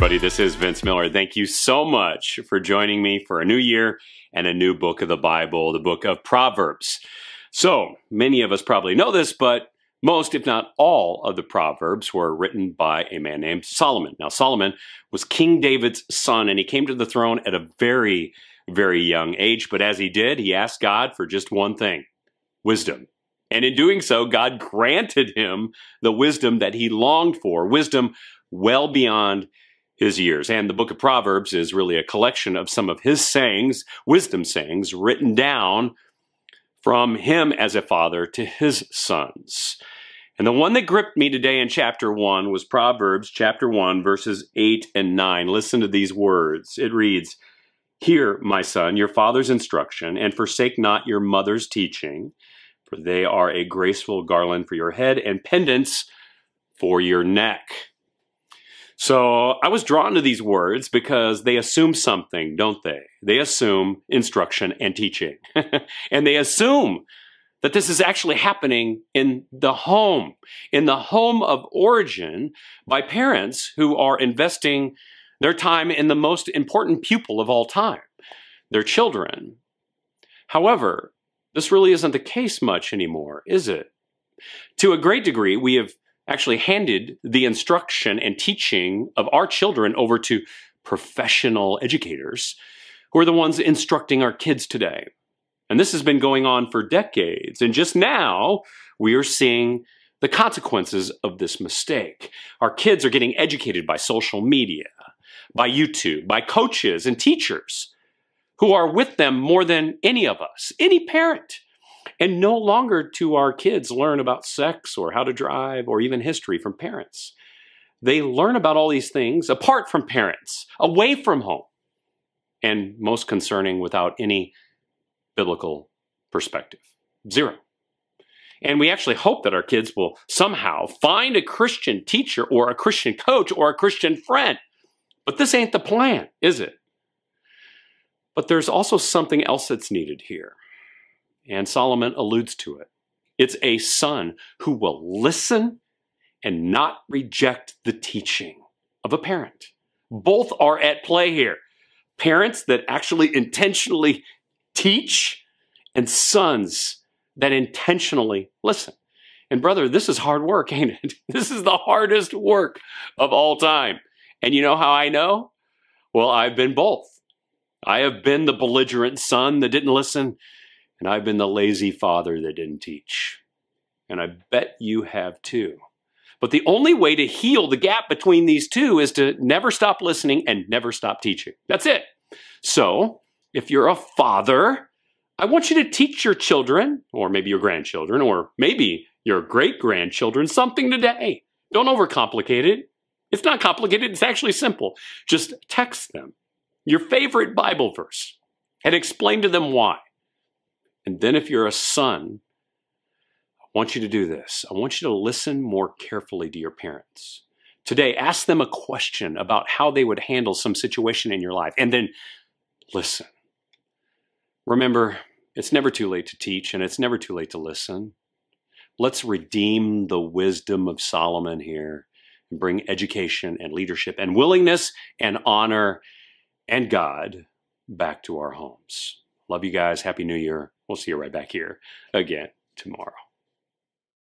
everybody. This is Vince Miller. Thank you so much for joining me for a new year and a new book of the Bible, the book of Proverbs. So many of us probably know this, but most, if not all, of the Proverbs were written by a man named Solomon. Now, Solomon was King David's son, and he came to the throne at a very, very young age. But as he did, he asked God for just one thing: wisdom. And in doing so, God granted him the wisdom that he longed for, wisdom well beyond his years. And the book of Proverbs is really a collection of some of his sayings, wisdom sayings, written down from him as a father to his sons. And the one that gripped me today in chapter 1 was Proverbs chapter 1, verses 8 and 9. Listen to these words. It reads, "Hear, my son, your father's instruction, and forsake not your mother's teaching, for they are a graceful garland for your head and pendants for your neck." So I was drawn to these words because they assume something, don't they? They assume instruction and teaching. And they assume that this is actually happening in the home of origin, by parents who are investing their time in the most important pupil of all time, their children. However, this really isn't the case much anymore, is it? To a great degree, we have actually handed the instruction and teaching of our children over to professional educators who are the ones instructing our kids today. And this has been going on for decades. And just now, we are seeing the consequences of this mistake. Our kids are getting educated by social media, by YouTube, by coaches and teachers who are with them more than any of us, any parent. And no longer do our kids learn about sex or how to drive or even history from parents. They learn about all these things apart from parents, away from home, and most concerning, without any biblical perspective. Zero. And we actually hope that our kids will somehow find a Christian teacher or a Christian coach or a Christian friend. But this ain't the plan, is it? But there's also something else that's needed here. And Solomon alludes to it. It's a son who will listen and not reject the teaching of a parent. Both are at play here. Parents that actually intentionally teach, and sons that intentionally listen. And brother, this is hard work, ain't it? This is the hardest work of all time. And you know how I know? Well, I've been both. I have been the belligerent son that didn't listen, and I've been the lazy father that didn't teach. And I bet you have too. But the only way to heal the gap between these two is to never stop listening and never stop teaching. That's it. So, if you're a father, I want you to teach your children, or maybe your grandchildren, or maybe your great-grandchildren something today. Don't overcomplicate it. It's not complicated. It's actually simple. Just text them your favorite Bible verse and explain to them why. And then if you're a son, I want you to do this. I want you to listen more carefully to your parents. Today, ask them a question about how they would handle some situation in your life, and then listen. Remember, it's never too late to teach, and it's never too late to listen. Let's redeem the wisdom of Solomon here and bring education and leadership and willingness and honor and God back to our homes. Love you guys. Happy New Year. We'll see you right back here again tomorrow.